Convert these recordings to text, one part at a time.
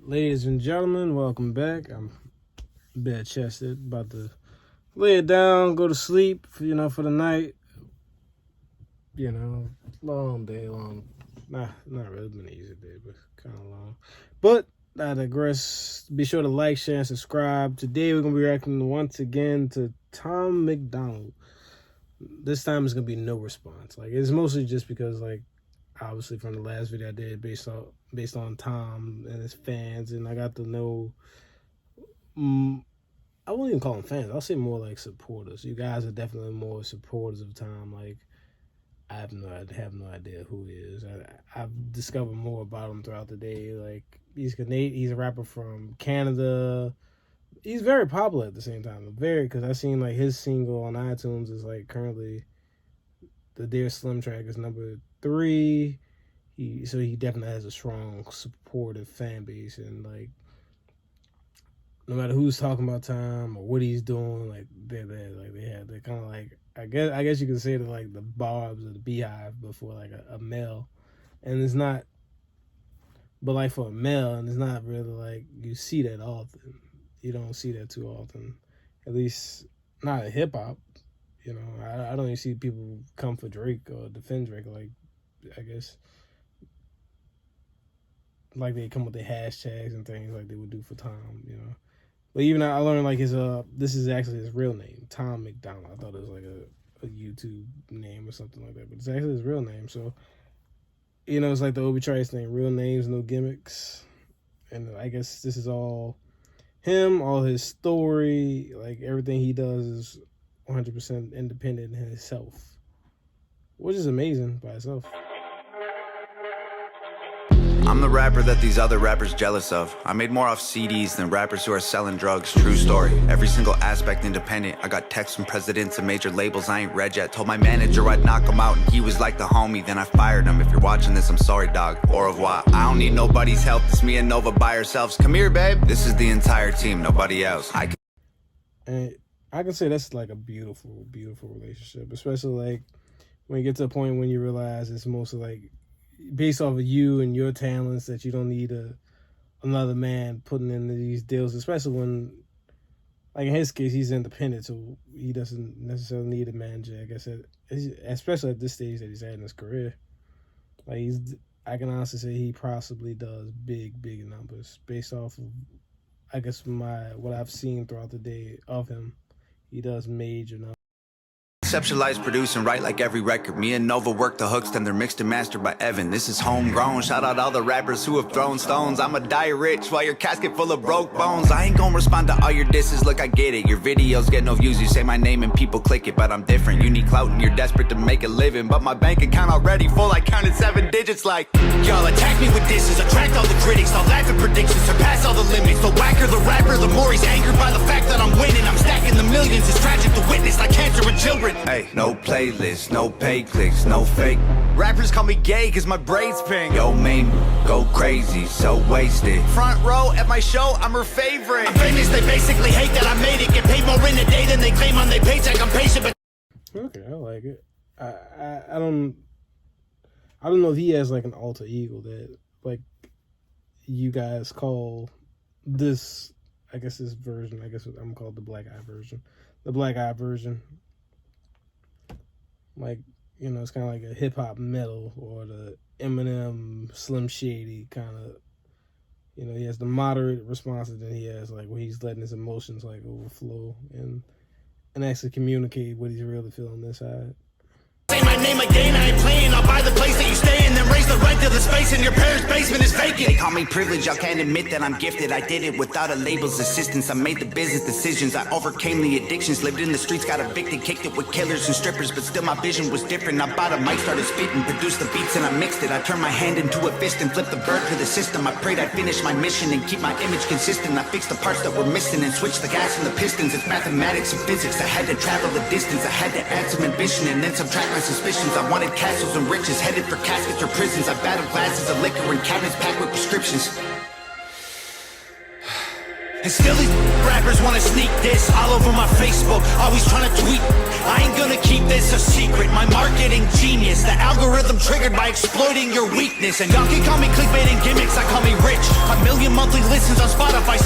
Ladies and gentlemen, welcome back. I'm bed-chested, about to lay it down, go to sleep, for the night. Long day, not really been an easy day, but kind of long. But I digress. Be sure to like, share, and subscribe. Today we're going to be reacting once again to Tom MacDonald. This time it's going to be no response. It's mostly just because, obviously from the last video I did based on Tom and his fans, and I got to know, I wouldn't even call them fans, I'll say more like supporters. You guys are definitely more supporters of Tom. I have no idea who he is. I've discovered more about him throughout the day. He's a rapper from Canada. He's very popular at the same time. Because I seen his single on iTunes is currently the Dear Slim track is number 3. So he definitely has a strong, supportive fan base, and no matter who's talking about Tom or what he's doing, they're kind of I guess you could say they're the Barbs or the Beehive, but for a male, and it's not. But for a male, and it's not really you see that often. You don't see that too often, at least not in hip hop. I don't even see people come for Drake or defend Drake. I guess they come with their hashtags and things like they would do for Tom. But even I learned his this is actually his real name, Tom MacDonald. I thought it was a YouTube name or something like that, but it's actually his real name. So it's the Obi Trice thing: real names, no gimmicks. And I guess this is all him, all his story, everything he does is 100% independent in himself, which is amazing by itself. I'm the rapper that these other rappers jealous of. I made more off CDs than rappers who are selling drugs. True story. Every single aspect independent. I got texts from presidents and major labels I ain't read yet. Told my manager I'd knock him out and he was like the homie. Then I fired him. If you're watching this, I'm sorry, dog. Au revoir. I don't need nobody's help. It's me and Nova by ourselves. Come here, babe. This is the entire team. Nobody else. And I can say that's a beautiful, beautiful relationship. Especially when you get to a point when you realize it's mostly based off of you and your talents, that you don't need another man putting in these deals, especially when, in his case, he's independent, so he doesn't necessarily need a manager, I guess, especially at this stage that he's at in his career. I can honestly say he possibly does big, big numbers based off of, I guess, what I've seen throughout the day of him. He does major numbers. Conceptualize, produce, and write like every record. Me and Nova work the hooks, then they're mixed and mastered by Evan. This is homegrown. Shout out all the rappers who have thrown stones. I'ma die rich while your casket full of broke bones. I ain't gonna respond to all your disses. Look, I get it. Your videos get no views. You say my name and people click it, but I'm different. You need clout and you're desperate to make a living, but my bank account already full. I counted 7 digits y'all attack me with disses, attract all the critics. I'll laugh at predictions, surpass all the limits. The whacker the rapper, the more he's angered by the fact that I'm winning. I'm stacking the millions. It's tragic to witness, like cancer in children. Hey, no playlist, no pay clicks, no fake. Rappers call me gay cause my braids pink. Yo, main, go crazy, so wasted. Front row at my show, I'm her favorite. I'm famous, they basically hate that I made it. Get paid more in a day than they claim on their paycheck. I'm patient, but okay, I like it. I don't know if he has an alter ego that you guys call this, I guess this version, I guess I'm called the Black Eye version. The Black Eye version. It's kind of like a hip-hop metal, or the Eminem, Slim Shady kind of, he has the moderate responses, and he has where he's letting his emotions overflow and actually communicate what he's really feeling inside. Say my name again, I ain't playing. I'll buy the place that you stay in, then raise the rent to the space in your parents' basement is vacant. They call me privileged, y'all can't admit that I'm gifted. I did it without a label's assistance. I made the business decisions, I overcame the addictions. Lived in the streets, got evicted, kicked it with killers and strippers, but still my vision was different. I bought a mic, started spitting, produced the beats and I mixed it. I turned my hand into a fist and flipped the bird to the system. I prayed I'd finish my mission and keep my image consistent. I fixed the parts that were missing and switched the gas and the pistons. It's mathematics and physics, I had to travel the distance. I had to add some ambition and then subtract my suspicions. I wanted castles and riches, headed for caskets or prisons. I battled glasses of liquor and cabinets packed with prescriptions. And still these rappers wanna sneak this all over my Facebook, always trying to tweet. I ain't gonna keep this a secret. My marketing genius, the algorithm triggered by exploiting your weakness. And y'all can call me clickbait and gimmicks, I call me rich. 1 million monthly listens on Spotify.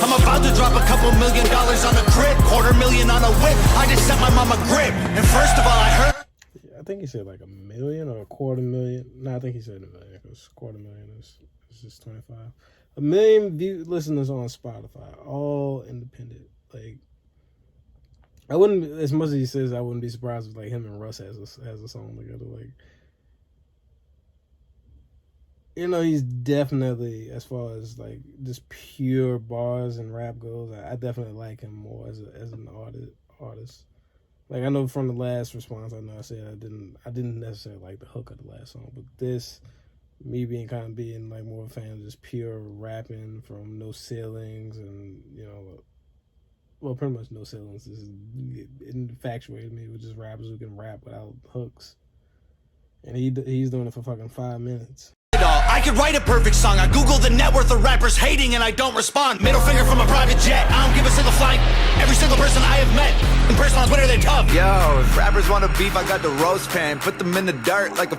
I'm about to drop a couple $1 million on a crib, $250,000 on a whip. I just sent my mom a grip. And first of all, I heard. I think he said like 1 million or 250,000. No, I think he said 1 million because 250,000 is just 25. 1 million listeners on Spotify, all independent. Like, I wouldn't, as much as he says, I wouldn't be surprised if like him and Russ has a song together. Like, you know, he's definitely, as far as like just pure bars and rap goes, I definitely like him more as an artist. Like, I know from the last response, I know I said I didn't necessarily like the hook of the last song, but this, me being like more of a fan of just pure rapping from no ceilings and, you know, well, pretty much no ceilings. This is infatuated me with just rappers who can rap without hooks, and he's doing it for fucking 5 minutes. I could write a perfect song. I Google the net worth of rappers hating and I don't respond. Middle finger from a private jet. I don't give a single flight. Every single person I have met in person on Twitter, they tough. Yo, if rappers want to beef, I got the roast pan. Put them in the dirt like a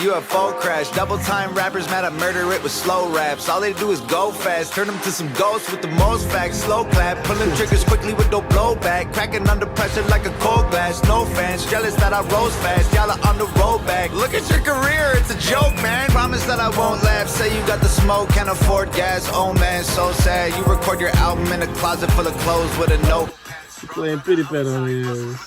UFO crash. Double time rappers mad at murder it with slow raps. All they do is go fast. Turn them to some ghosts with the most facts. Slow clap. Pulling triggers quickly with no blowback. Cracking under pressure like a cold glass. No fans. Jealous that I rose fast. Y'all are on the road back. Look at your career. It's a joke, man. Promise that I won't laugh. Say you got the smoke, can't afford gas. Oh man, so sad. You record your album in a closet full of clothes with a note. Playing Pretty Pet on here.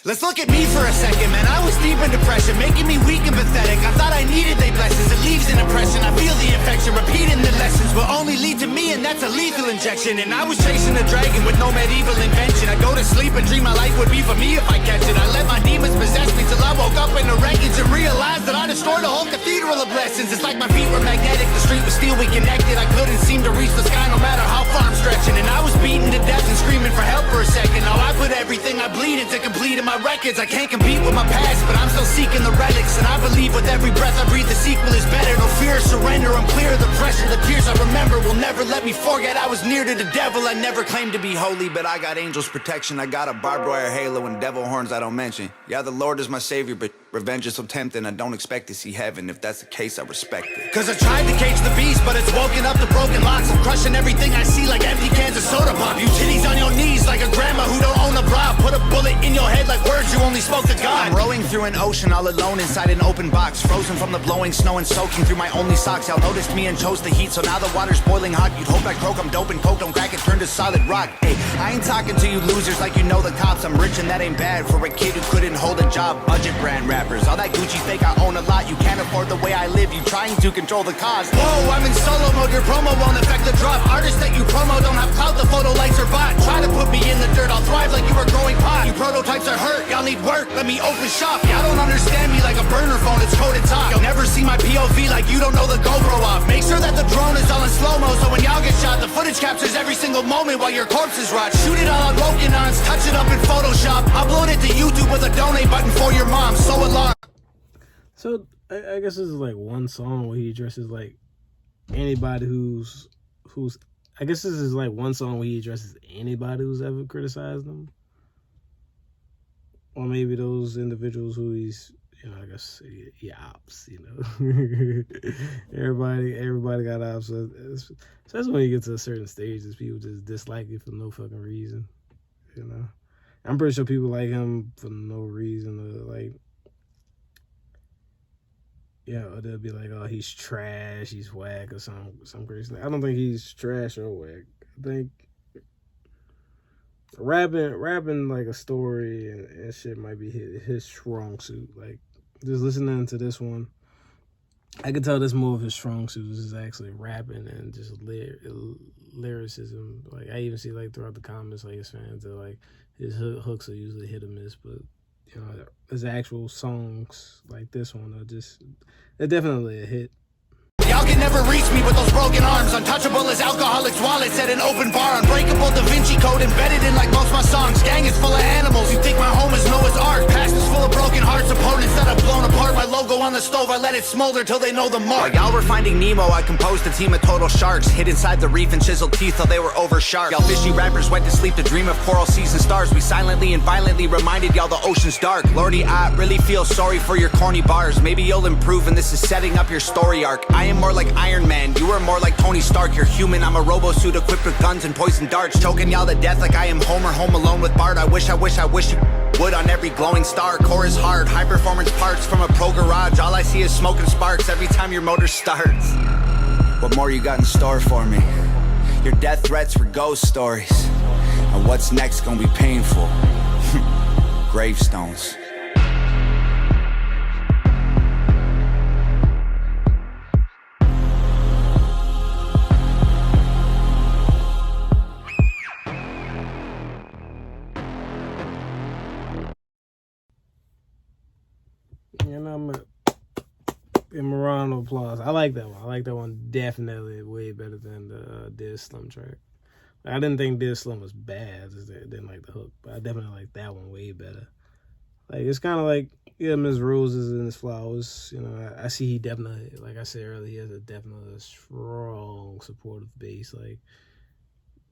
Let's look at me for a second, man. I was deep in depression, making me weak and pathetic. I thought I needed their blessings. It leaves an impression. I feel the infection. Repeating the lessons will only lead to me, and that's a lethal injection. And I was chasing a dragon with no medieval invention. I go to sleep and dream my life would be for me if I catch it. I let my demons possess me till I woke up in the wreckage and realized that I destroyed a whole cathedral of blessings. It's like my feet were magnetic. The street was steel, we connected. I couldn't seem to reach the sky no matter how far I'm stretching. And I was beaten to death and screaming for help for a second. Now I put everything I bleed into complete in my records. I can't compete with my past, but I'm still seeking the relics. And I believe with every breath I breathe the sequel is better. No fear, surrender, I'm clear of the pressure. The tears I remember will never let me forget I was near to the devil. I never claimed to be holy, but I got angels protection. I got a barbed wire halo and devil horns I don't mention. Yeah, the Lord is my savior, but revenge is so tempting. I don't expect to see heaven. If that's the case, I respect it. Cause I tried to cage the beast, but it's woken up the broken locks. I'm crushing everything I see like empty cans of soda pop. You titties on your knees like a grandma who don't own a bra. Put a bullet in your head like words you only spoke to God. I'm rowing through an ocean all alone inside an open box. Frozen from the blowing snow and soaking through my only socks. Y'all noticed me and chose the heat, so now the water's boiling hot. You'd hope I croak, I'm dope and coke, don't crack it, turn to solid rock. Hey, I ain't talking to you losers like you know the cops. I'm rich and that ain't bad for a kid who couldn't hold a job. Budget brand rappers, all that Gucci fake, I own a lot. You can't afford the way I live, you trying to control the cost. Whoa, I'm in solo mode, your promo won't affect the drop. Artists that you promo don't have clout, the photo likes are bot. Try to put me in the dirt, I'll thrive like you were growing pot. You prototypes are hurt, y'all need work, let me open shop. Y'all don't understand me like a burner phone, it's coded top. You'll never see my POV like you don't know the GoPro off. Make sure that the drone is all in slow-mo, so when y'all get shot, the footage captures every single moment while your corpses rot. Shoot it all on Rokinons, touch it up in Photoshop. Upload it to YouTube with a donate button for your mom, so alarm. So I guess this is like one song where he addresses like anybody who's I guess this is like one song where he addresses anybody who's ever criticized him, or maybe those individuals who he's, you know, I guess he ops, you know. everybody got ops, so that's when you get to a certain stage is people just dislike you for no fucking reason, you know. I'm pretty sure people like him for no reason, or like, yeah, or they'll be like, oh, he's trash, he's whack, or some crazy thing. I don't think he's trash or whack. I think rapping like a story and shit might be his strong suit. Like, just listening to this one, I can tell this more of his strong suit. This is actually rapping and just lyricism. Like, I even see like throughout the comments, like his fans, that like his hooks are usually hit or miss, but you know, his actual songs like this one are just, they're definitely a hit. Y'all Y'all can never reach me with those broken arms. Untouchable as alcoholics' wallets at an open bar. Unbreakable Da Vinci Code embedded in like most my songs. Gang is full of animals. You think my home is Noah's Ark? Past is full of broken hearts. Opponents that have blown apart. My logo on the stove, I let it smolder till they know the mark. While y'all were finding Nemo, I composed a team of total sharks. Hid inside the reef and chiseled teeth till they were over sharp. Y'all fishy rappers went to sleep to dream of coral seas and stars. We silently and violently reminded y'all the ocean's dark. Lordy, I really feel sorry for your corny bars. Maybe you'll improve and this is setting up your story arc. I am more like Iron Man, you are more like Tony Stark. You're human, I'm a robo-suit equipped with guns and poison darts. Choking y'all to death like I am Homer home alone with Bart. I wish you would on every glowing star. Core is hard, high performance parts from a pro garage. All I see is smoke and sparks every time your motor starts. What more you got in store for me? Your death threats were ghost stories. And what's next gonna be painful? Gravestones. And I'm in round of applause. I like that one. I like that one definitely way better than the Dead Slim track. I didn't think Dead Slim was bad. I just didn't like the hook, but I definitely like that one way better. Like, it's kind of like, yeah, Miss Roses and His Flowers. You know, I see he definitely, like I said earlier, he has a definitely strong supportive base. Like,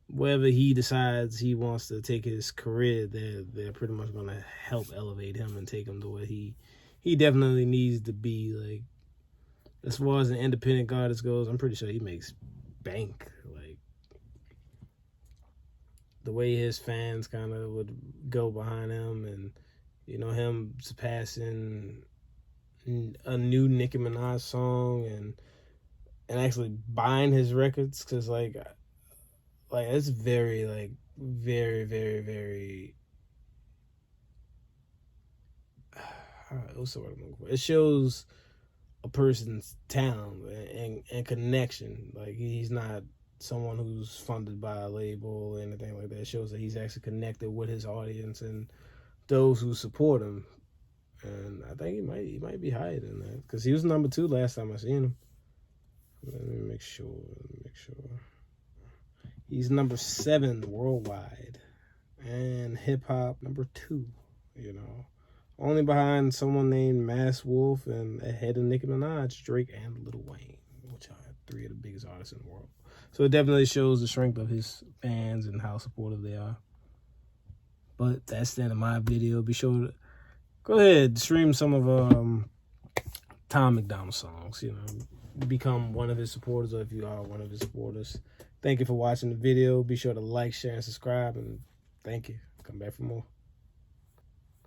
wherever he decides he wants to take his career, they're pretty much going to help elevate him and take him to where he definitely needs to be. Like, as far as an independent artist goes, I'm pretty sure he makes bank. Like, the way his fans kind of would go behind him, and, you know, him surpassing a new Nicki Minaj song and actually buying his records, because like it's very, like, very, very, very, what's the word I'm looking for? It shows a person's talent and connection. Like, he's not someone who's funded by a label or anything like that. It shows that he's actually connected with his audience and those who support him. And I think he might be higher than that, because he was number 2 last time I seen him. Let me make sure. He's number 7 worldwide, and hip hop number 2. You know, only behind someone named Mass Wolf and ahead of Nicki Minaj, Drake, and Lil Wayne, which are 3 of the biggest artists in the world. So it definitely shows the strength of his fans and how supportive they are. But that's the end of my video. Be sure to go ahead, stream some of Tom MacDonald's songs. You know, become one of his supporters, or if you are one of his supporters. Thank you for watching the video. Be sure to like, share, and subscribe. And thank you. Come back for more.